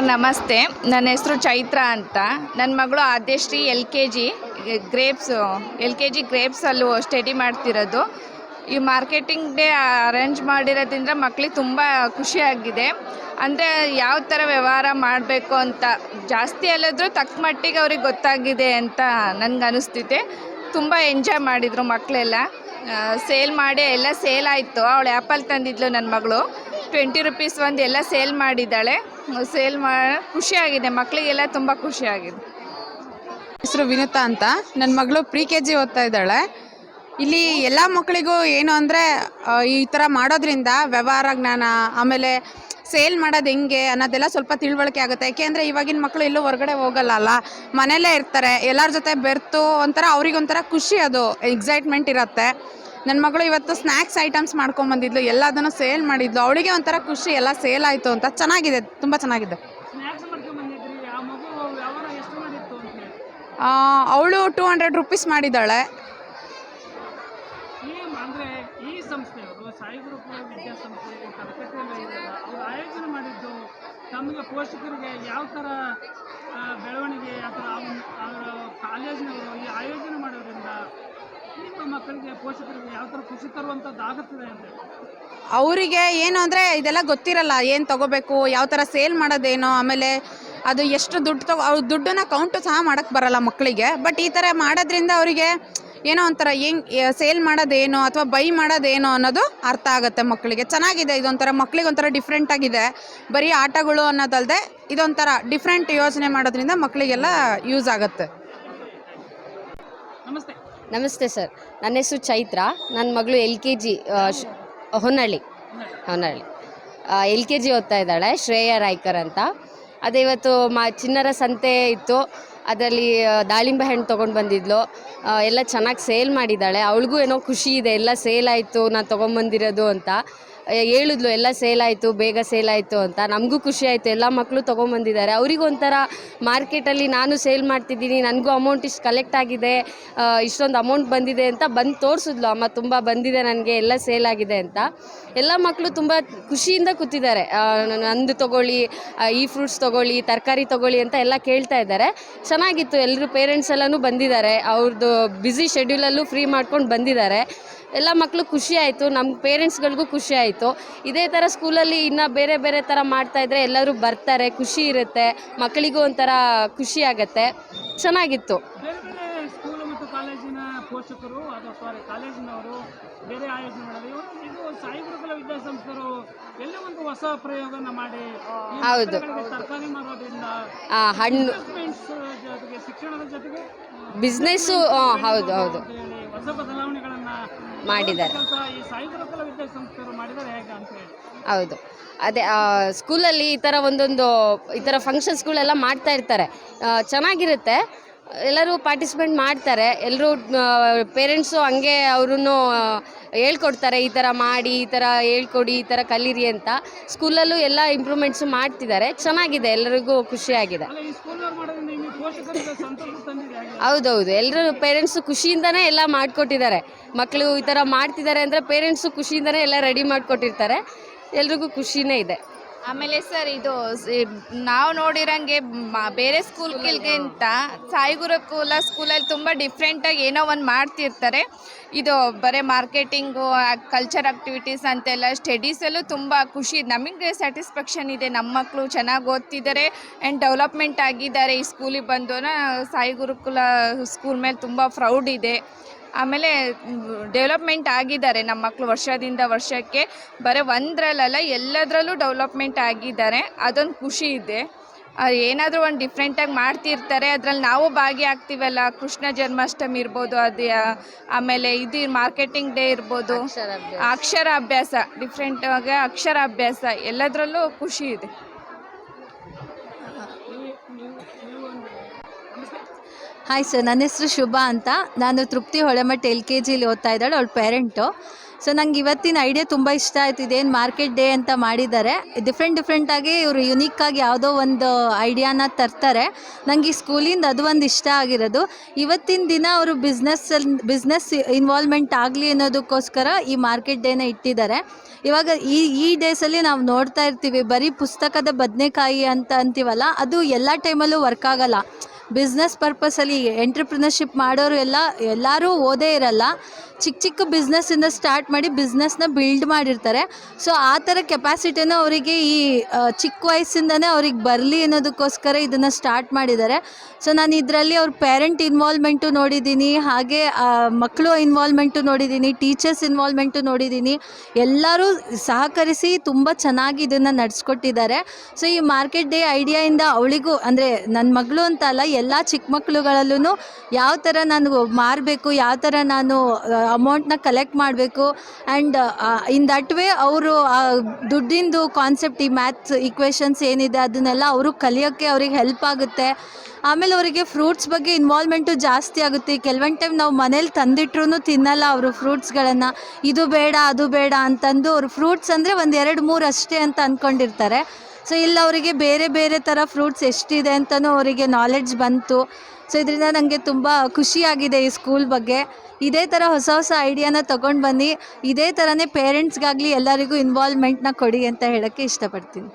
Sir ನಮಸ್ತೆ. ನನ್ನ ಹೆಸರು ಚೈತ್ರ ಅಂತ. ನನ್ನ ಮಗಳು ಆದ್ಯಶ್ರೀ ಎಲ್ ಕೆ ಜಿ ಗ್ರೇಪ್ಸಲ್ಲೂ ಸ್ಟಡಿ ಮಾಡ್ತಿರೋದು. ಈ ಮಾರ್ಕೆಟಿಂಗ್ ಡೇ ಅರೇಂಜ್ ಮಾಡಿರೋದ್ರಿಂದ ಮಕ್ಳಿಗೆ ತುಂಬ ಖುಷಿಯಾಗಿದೆ. ಅಂದರೆ ಯಾವ ಥರ ವ್ಯವಹಾರ ಮಾಡಬೇಕು ಅಂತ ಜಾಸ್ತಿ ಅಲ್ಲದ್ರೂ ತಕ್ಕ ಮಟ್ಟಿಗೆ ಅವ್ರಿಗೆ ಗೊತ್ತಾಗಿದೆ ಅಂತ ನನಗನ್ನಿಸ್ತಿದೆ. ತುಂಬ ಎಂಜಾಯ್ ಮಾಡಿದರು ಮಕ್ಕಳೆಲ್ಲ. ಸೇಲ್ ಮಾಡಿ ಎಲ್ಲ ಸೇಲ್ ಆಯಿತು. ಅವಳು ಆ್ಯಪಲ್ ತಂದಿದ್ಲು ನನ್ನ ಮಗಳು. 20 ರುಪೀಸ್ ಒಂದು ಎಲ್ಲ ಸೇಲ್ ಮಾಡಿದ್ದಾಳೆ. ಖುಷಿಯಾಗಿದೆ, ಮಕ್ಕಳಿಗೆಲ್ಲ ತುಂಬ ಖುಷಿಯಾಗಿದೆ. ಹೆಸರು ವಿನುತಾ ಅಂತ. ನನ್ನ ಮಗಳು ಪ್ರಿ ಕೆ ಜಿ ಓದ್ತಾ ಇದ್ದಾಳೆ. ಇಲ್ಲಿ ಎಲ್ಲ ಮಕ್ಕಳಿಗೂ ಏನು ಅಂದರೆ ಈ ಥರ ಮಾಡೋದ್ರಿಂದ ವ್ಯವಹಾರ ಜ್ಞಾನ, ಆಮೇಲೆ ಸೇಲ್ ಮಾಡೋದು ಹೆಂಗೆ ಅನ್ನೋದೆಲ್ಲ ಸ್ವಲ್ಪ ತಿಳುವಳಿಕೆ ಆಗುತ್ತೆ. ಯಾಕೆಂದರೆ ಇವಾಗಿನ ಮಕ್ಕಳು ಎಲ್ಲೂ ಹೊರಗಡೆ ಹೋಗಲ್ಲ, ಮನೆಯಲ್ಲೇ ಇರ್ತಾರೆ. ಎಲ್ಲರ ಜೊತೆ ಬೆರೆತು ಒಂಥರ ಅವ್ರಿಗೊಂಥರ ಖುಷಿ, ಅದು ಎಕ್ಸೈಟ್ಮೆಂಟ್ ಇರುತ್ತೆ. ನನ್ನ ಮಗಳು ಇವತ್ತು ಸ್ನ್ಯಾಕ್ಸ್ ಐಟಮ್ಸ್ ಮಾಡ್ಕೊಂಬಂದಿದ್ಲು, ಎಲ್ಲದನ್ನು ಸೇಲ್ ಮಾಡಿದ್ಲು. ಅವಳಿಗೆ ಒಂಥರ ಖುಷಿ, ಎಲ್ಲ ಸೇಲ್ ಆಯಿತು ಅಂತ. ಚೆನ್ನಾಗಿದೆ, ತುಂಬ ಚೆನ್ನಾಗಿದೆ. ಅವಳು 200 ರುಪೀಸ್ ಮಾಡಿದ್ದಾಳೆ. ಈ ಸಂಸ್ಥೆಯವರು ಸಾಯಿ ಗುರುಕುಲ ವಿದ್ಯಾಸಂಸ್ಥೆ ಅವರು ಆಯೋಜನೆ ಮಾಡಿದ್ದು ತಮಗೆ ಪೋಷಕರಿಗೆ ಯಾವ ಥರ ಬೆಳವಣಿಗೆ ಅಥವಾ ಅವರ ಕಾಲೇಜಿನವರು ಈ ಆಯೋಜನೆ ಮಾಡೋದ್ರಿಂದ ನಿಮ್ಮ ಮಕ್ಕಳಿಗೆ ಪೋಷಕರಿಗೆ ಯಾವ ಥರ ಖುಷಿ ತರುವಂಥದ್ದಾಗುತ್ತದೆ ಅಂತ ಅವರಿಗೆ ಏನು ಅಂದರೆ ಇದೆಲ್ಲ ಗೊತ್ತಿರಲ್ಲ, ಏನು ತೊಗೋಬೇಕು, ಯಾವ ಥರ ಸೇಲ್ ಮಾಡೋದೇನೋ, ಆಮೇಲೆ ಅದು ಎಷ್ಟು ದುಡ್ಡು ಅವ್ರು ದುಡ್ಡನ್ನ ಕೌಂಟು ಸಹ ಮಾಡೋಕ್ಕೆ ಬರಲ್ಲ ಮಕ್ಕಳಿಗೆ. ಬಟ್ ಈ ಥರ ಮಾಡೋದ್ರಿಂದ ಅವರಿಗೆ ಏನೋ ಒಂಥರ ಹೆಂಗೆ ಸೇಲ್ ಮಾಡೋದೇನೋ ಅಥವಾ ಬೈ ಮಾಡೋದೇನೋ ಅನ್ನೋದು ಅರ್ಥ ಆಗುತ್ತೆ ಮಕ್ಕಳಿಗೆ. ಚೆನ್ನಾಗಿದೆ, ಇದೊಂಥರ ಮಕ್ಕಳಿಗೊಂಥರ ಡಿಫ್ರೆಂಟ್ ಆಗಿದೆ. ಬರೀ ಆಟಗಳು ಅನ್ನೋದಲ್ಲದೆ ಇದೊಂಥರ ಡಿಫ್ರೆಂಟ್ ಯೋಚನೆ ಮಾಡೋದ್ರಿಂದ ಮಕ್ಕಳಿಗೆಲ್ಲ ಯೂಸ್ ಆಗುತ್ತೆ. ನಮಸ್ತೆ ಸರ್, ನನ್ನ ಹೆಸರು ಚೈತ್ರ. ನನ್ನ ಮಗಳು LKG ಹೊನ್ನಳ್ಳಿ LKG ಓದ್ತಾ ಇದ್ದಾಳೆ, ಶ್ರೇಯಾ ರಾಯ್ಕರ್ ಅಂತ. ಅದೇ ಇವತ್ತು ಚಿನ್ನರ ಸಂತೆ ಇತ್ತು, ಅದರಲ್ಲಿ ದಾಳಿಂಬೆ ಹಣ್ಣು ತೊಗೊಂಡು ಬಂದಿದ್ಲು. ಎಲ್ಲ ಚೆನ್ನಾಗಿ ಸೇಲ್ ಮಾಡಿದ್ದಾಳೆ. ಅವಳಿಗೂ ಏನೋ ಖುಷಿ ಇದೆ, ಎಲ್ಲ ಸೇಲ್ ಆಯಿತು ನಾನು ತೊಗೊಂಬಂದಿರೋದು ಅಂತ ಹೇಳಿದ್ಲು. ಎಲ್ಲ ಸೇಲ್ ಆಯಿತು, ಬೇಗ ಸೇಲ್ ಆಯಿತು ಅಂತ. ನಮಗೂ ಖುಷಿ ಆಯಿತು, ಎಲ್ಲ ಮಕ್ಕಳು ತೊಗೊಂಬಂದಿದ್ದಾರೆ. ಅವರಿಗೊಂಥರ ಮಾರ್ಕೆಟಲ್ಲಿ ನಾನು ಸೇಲ್ ಮಾಡ್ತಿದ್ದೀನಿ, ನನಗೂ ಅಮೌಂಟ್ ಇಷ್ಟು ಕಲೆಕ್ಟ್ ಆಗಿದೆ, ಇಷ್ಟೊಂದು ಅಮೌಂಟ್ ಬಂದಿದೆ ಅಂತ ಬಂದು ತೋರಿಸಿದ್ಲು. ಅಮ್ಮ ತುಂಬ ಬಂದಿದೆ ನನಗೆ, ಎಲ್ಲ ಸೇಲ್ ಆಗಿದೆ ಅಂತ. ಎಲ್ಲ ಮಕ್ಕಳು ತುಂಬ ಖುಷಿಯಿಂದ ಕೂತಿದ್ದಾರೆ. ನಂದು ತೊಗೊಳ್ಳಿ, ಈ ಫ್ರೂಟ್ಸ್ ತೊಗೊಳ್ಳಿ, ತರಕಾರಿ ತೊಗೊಳ್ಳಿ ಅಂತ ಎಲ್ಲ ಕೇಳ್ತಾ ಇದ್ದಾರೆ. ಚೆನ್ನಾಗಿತ್ತು. ಎಲ್ಲರೂ ಪೇರೆಂಟ್ಸ್ ಎಲ್ಲನೂ ಬಂದಿದ್ದಾರೆ, ಅವ್ರದ್ದು ಬ್ಯುಸಿ ಶೆಡ್ಯೂಲಲ್ಲೂ ಫ್ರೀ ಮಾಡ್ಕೊಂಡು ಬಂದಿದ್ದಾರೆ. ಎಲ್ಲ ಮಕ್ಕಳು ಖುಷಿ ಆಯಿತು, ನಮ್ಮ ಪೇರೆಂಟ್ಸ್ಗಳಿಗೂ ಖುಷಿ ಆಯಿತು. ಇದೇ ಥರ ಸ್ಕೂಲಲ್ಲಿ ಇನ್ನೂ ಬೇರೆ ಬೇರೆ ಥರ ಮಾಡ್ತಾಯಿದ್ರೆ ಎಲ್ಲರೂ ಬರ್ತಾರೆ, ಖುಷಿ ಇರುತ್ತೆ, ಮಕ್ಕಳಿಗೂ ಒಂಥರ ಖುಷಿ ಆಗುತ್ತೆ. ಚೆನ್ನಾಗಿತ್ತು. ಬೇರೆ ಬೇರೆ ಸ್ಕೂಲು ಮತ್ತು ಕಾಲೇಜಿನ ಪೋಷಕರು ಅಥವಾ ಕಾಲೇಜಿನವರು ಬೇರೆ ಆಯೋಜನೆ ಮಾಡೋದು, ಇದು ಸಾಯಿ ಗುರುಕುಲ ವಿದ್ಯಾಸಂಸ್ಥೆಯವರು ಎಲ್ಲ ಒಂದು ಹೊಸ ಪ್ರಯೋಗನ ಮಾಡಿ ಹೌದು, ತರಕಾರಿ ಮಾರೋದ್ರಿಂದ ಹಣ್ಣು ಜೊತೆಗೆ ಶಿಕ್ಷಣದ ಜೊತೆಗೆ ಬಿಸ್ನೆಸ್ಸು ಹೌದು ಹೌದು ಹೊಸ ಬದಲಾವಣೆಗಳನ್ನು ಮಾಡಿದ್ದಾರೆ. ಈ ಸಾಯಿ ಗುರುಕುಲ ವಿದ್ಯಾಸಂಸ್ಥೆಯವರು ಮಾಡಿದರೆ ಹೇಗೆ ಅಂತ ಹೇಳಿ. ಹೌದು, ಅದೇ ಸ್ಕೂಲಲ್ಲಿ ಈ ಥರ ಈ ಥರ ಫಂಕ್ಷನ್ಸ್ಗಳೆಲ್ಲ ಮಾಡ್ತಾ ಇರ್ತಾರೆ, ಚೆನ್ನಾಗಿರುತ್ತೆ. ಎಲ್ಲರೂ ಪಾರ್ಟಿಸಿಪೇಟ್ ಮಾಡ್ತಾರೆ. ಎಲ್ಲರೂ ಪೇರೆಂಟ್ಸು ಹಂಗೆ ಅವ್ರೂ ಹೇಳ್ಕೊಡ್ತಾರೆ, ಈ ಥರ ಮಾಡಿ, ಈ ಥರ ಹೇಳ್ಕೊಡಿ, ಈ ಥರ ಕಲೀರಿ ಅಂತ. ಸ್ಕೂಲಲ್ಲೂ ಎಲ್ಲ ಇಂಪ್ರೂವ್ಮೆಂಟ್ಸು ಮಾಡ್ತಿದ್ದಾರೆ. ಚೆನ್ನಾಗಿದೆ, ಎಲ್ಲರಿಗೂ ಖುಷಿಯಾಗಿದೆ. ಹೌದೌದು, ಎಲ್ಲರೂ ಪೇರೆಂಟ್ಸು ಖುಷಿಯಿಂದನೇ ಎಲ್ಲ ಮಾಡಿಕೊಟ್ಟಿದ್ದಾರೆ. ಮಕ್ಕಳು ಈ ಥರ ಮಾಡ್ತಿದ್ದಾರೆ ಅಂದರೆ ಪೇರೆಂಟ್ಸು ಖುಷಿಯಿಂದನೇ ಎಲ್ಲ ರೆಡಿ ಮಾಡಿಕೊಟ್ಟಿರ್ತಾರೆ. ಎಲ್ರಿಗೂ ಖುಷಿನೇ ಇದೆ. ಆಮೇಲೆ ಸರ್, ಇದು ನಾವು ನೋಡಿರಂಗೆ ಬೇರೆ ಸ್ಕೂಲ್ಗಿಂತ ಸಾಯಿ ಗುರುಕುಲ ಸ್ಕೂಲಲ್ಲಿ ತುಂಬ ಡಿಫ್ರೆಂಟಾಗಿ ಏನೋ ಒಂದು ಮಾಡ್ತಿರ್ತಾರೆ. ಇದು ಬರೀ ಮಾರ್ಕೆಟಿಂಗು, ಕಲ್ಚರ್ ಆ್ಯಕ್ಟಿವಿಟೀಸ್ ಅಂತೆಲ್ಲ, ಸ್ಟಡೀಸಲ್ಲೂ ತುಂಬ ಖುಷಿ, ನಮಗೆ ಸ್ಯಾಟಿಸ್ಫ್ಯಾಕ್ಷನ್ ಇದೆ. ನಮ್ಮ ಮಕ್ಕಳು ಚೆನ್ನಾಗಿ ಓದ್ತಿದ್ದಾರೆ ಆ್ಯಂಡ್ ಡೆವಲಪ್ಮೆಂಟ್ ಆಗಿದ್ದಾರೆ. ಈ ಸ್ಕೂಲಿಗೆ ಬಂದು ಸಾಯಿ ಗುರುಕುಲ ಸ್ಕೂಲ್ ಮೇಲೆ ತುಂಬ ಪ್ರೌಡ್ ಇದೆ. ಆಮೇಲೆ ಡೆವಲಪ್ಮೆಂಟ್ ಆಗಿದ್ದಾರೆ ನಮ್ಮ ಮಕ್ಕಳು, ವರ್ಷದಿಂದ ವರ್ಷಕ್ಕೆ ಬರೀ ಒಂದರಲ್ಲ ಎಲ್ಲದರಲ್ಲೂ ಡೆವಲಪ್ಮೆಂಟ್ ಆಗಿದ್ದಾರೆ. ಅದೊಂದು ಖುಷಿ ಇದೆ. ಏನಾದರೂ ಒಂದು ಡಿಫ್ರೆಂಟಾಗಿ ಮಾಡ್ತಿರ್ತಾರೆ, ಅದರಲ್ಲಿ ನಾವು ಭಾಗಿಯಾಗ್ತೀವಲ್ಲ. ಕೃಷ್ಣ ಜನ್ಮಾಷ್ಟಮಿ ಇರ್ಬೋದು, ಅದು ಆಮೇಲೆ ಇದು ಮಾರ್ಕೆಟಿಂಗ್ ಡೇ ಇರ್ಬೋದು, ಅಕ್ಷರಾಭ್ಯಾಸ ಡಿಫ್ರೆಂಟಾಗಿ ಅಕ್ಷರಾಭ್ಯಾಸ, ಎಲ್ಲದರಲ್ಲೂ ಖುಷಿ ಇದೆ. ಹಾಯ್ ಸರ್, ನನ್ನ ಹೆಸರು ಶುಭ ಅಂತ. ನಾನು ತೃಪ್ತಿ ಹೊಳೆಮಠ LKGಲಿ ಓದ್ತಾ ಇದ್ದಾಳೆ, ಅವಳ ಪೇರೆಂಟು. ಸೊ ನಂಗೆ ಇವತ್ತಿನ ಐಡಿಯಾ ತುಂಬ ಇಷ್ಟ ಆಯ್ತು. ಇದೇನು ಮಾರ್ಕೆಟ್ ಡೇ ಅಂತ ಮಾಡಿದ್ದಾರೆ, ಡಿಫ್ರೆಂಟಾಗಿ ಇವರು ಯುನೀಕಾಗಿ ಯಾವುದೋ ಒಂದು ಐಡಿಯಾನ ತರ್ತಾರೆ. ನನಗೆ ಈ ಸ್ಕೂಲಿಂದ ಅದು ಒಂದು ಇಷ್ಟ ಆಗಿರೋದು. ಇವತ್ತಿನ ದಿನ ಅವರು ಬಿಸ್ನೆಸ್ ಇನ್ವಾಲ್ವ್ಮೆಂಟ್ ಆಗಲಿ ಅನ್ನೋದಕ್ಕೋಸ್ಕರ ಈ ಮಾರ್ಕೆಟ್ ಡೇನ ಇಟ್ಟಿದ್ದಾರೆ. ಇವಾಗ ಈ ಡೇಸಲ್ಲಿ ನಾವು ನೋಡ್ತಾ ಇರ್ತೀವಿ, ಬರೀ ಪುಸ್ತಕದ ಬದನೆಕಾಯಿ ಅಂತ ಅಂತೀವಲ್ಲ, ಅದು ಎಲ್ಲ ಟೈಮಲ್ಲೂ ವರ್ಕ್ ಆಗಲ್ಲ. ಬಿಸ್ನೆಸ್ ಪರ್ಪಸಲ್ಲಿ ಎಂಟ್ರಪ್ರಿನರ್ಶಿಪ್ ಮಾಡೋರು ಎಲ್ಲರೂ ಓದೇ ಇರಲ್ಲ. ಚಿಕ್ಕ ಬಿಸ್ನೆಸ್ಸಿಂದ ಸ್ಟಾರ್ಟ್ ಮಾಡಿ ಬಿಸ್ನೆಸ್ನ ಬಿಲ್ಡ್ ಮಾಡಿರ್ತಾರೆ. ಸೊ ಆ ಥರ ಕೆಪಾಸಿಟಿನೂ ಅವರಿಗೆ ಈ ಚಿಕ್ಕ ವಯಸ್ಸಿಂದನೇ ಅವ್ರಿಗೆ ಬರಲಿ ಅನ್ನೋದಕ್ಕೋಸ್ಕರ ಇದನ್ನು ಸ್ಟಾರ್ಟ್ ಮಾಡಿದ್ದಾರೆ. ಸೊ ನಾನು ಇದರಲ್ಲಿ ಅವ್ರ ಪೇರೆಂಟ್ ಇನ್ವಾಲ್ವ್ಮೆಂಟು ನೋಡಿದ್ದೀನಿ, ಹಾಗೆ ಮಕ್ಕಳು ಇನ್ವಾಲ್ವ್ಮೆಂಟು ನೋಡಿದ್ದೀನಿ, ಟೀಚರ್ಸ್ ಇನ್ವಾಲ್ವ್ಮೆಂಟು ನೋಡಿದ್ದೀನಿ. ಎಲ್ಲರೂ ಸಹಕರಿಸಿ ತುಂಬ ಚೆನ್ನಾಗಿ ಇದನ್ನು ನಡೆಸ್ಕೊಟ್ಟಿದ್ದಾರೆ. ಸೊ ಈ ಮಾರ್ಕೆಟ್ ಡೇ ಐಡಿಯಾಯಿಂದ ಅವಳಿಗೂ, ಅಂದರೆ ನನ್ನ ಮಗಳು ಅಂತ ಅಲ್ಲ, ಎಲ್ಲ ಚಿಕ್ಕ ಮಕ್ಕಳುಗಳಲ್ಲೂ ಯಾವ ಥರ ನಾನು ಮಾರಬೇಕು, ಯಾವ ಥರ ನಾನು ಅಮೌಂಟ್ನ ಕಲೆಕ್ಟ್ ಮಾಡಬೇಕು, ಆ್ಯಂಡ್ ಇನ್ ದಟ್ ವೇ ಅವರು ದುಡ್ಡಿಂದು ಕಾನ್ಸೆಪ್ಟ್, ಈ ಮ್ಯಾಥ್ಸ್ ಈಕ್ವೇಷನ್ಸ್ ಏನಿದೆ ಅದನ್ನೆಲ್ಲ ಅವರು ಕಲಿಯೋಕ್ಕೆ ಅವ್ರಿಗೆ ಹೆಲ್ಪ್ ಆಗುತ್ತೆ. ಆಮೇಲೆ ಅವರಿಗೆ ಫ್ರೂಟ್ಸ್ ಬಗ್ಗೆ ಇನ್ವಾಲ್ವ್ಮೆಂಟು ಜಾಸ್ತಿ ಆಗುತ್ತೆ. ಕೆಲವೊಂದು ಟೈಮ್ ನಾವು ಮನೇಲಿ ತಂದಿಟ್ರೂ ತಿನ್ನಲ್ಲ ಅವರು ಫ್ರೂಟ್ಸ್ಗಳನ್ನು, ಇದು ಬೇಡ ಅದು ಬೇಡ ಅಂತಂದು. ಅವರು ಫ್ರೂಟ್ಸ್ ಅಂದರೆ 1, 2, 3 ಅಷ್ಟೇ ಅಂತ ಅಂದ್ಕೊಂಡಿರ್ತಾರೆ. ಸೊ ಇಲ್ಲಿ ಅವರಿಗೆ ಬೇರೆ ಬೇರೆ ಥರ ಫ್ರೂಟ್ಸ್ ಎಷ್ಟಿದೆ ಅಂತಲೂ ಅವರಿಗೆ ನಾಲೆಡ್ಜ್ ಬಂತು. ಸೊ ಇದರಿಂದ ನನಗೆ ತುಂಬ ಖುಷಿಯಾಗಿದೆ ಈ ಸ್ಕೂಲ್ ಬಗ್ಗೆ. ಇದೇ ಥರ ಹೊಸ ಐಡಿಯಾನ ತೊಗೊಂಡು ಬನ್ನಿ, ಇದೇ ಥರನೇ ಪೇರೆಂಟ್ಸ್ಗಾಗಲಿ ಎಲ್ಲರಿಗೂ ಇನ್ವಾಲ್ವ್ಮೆಂಟ್ನ ಕೊಡಿ ಅಂತ ಹೇಳೋಕ್ಕೆ ಇಷ್ಟಪಡ್ತೀನಿ.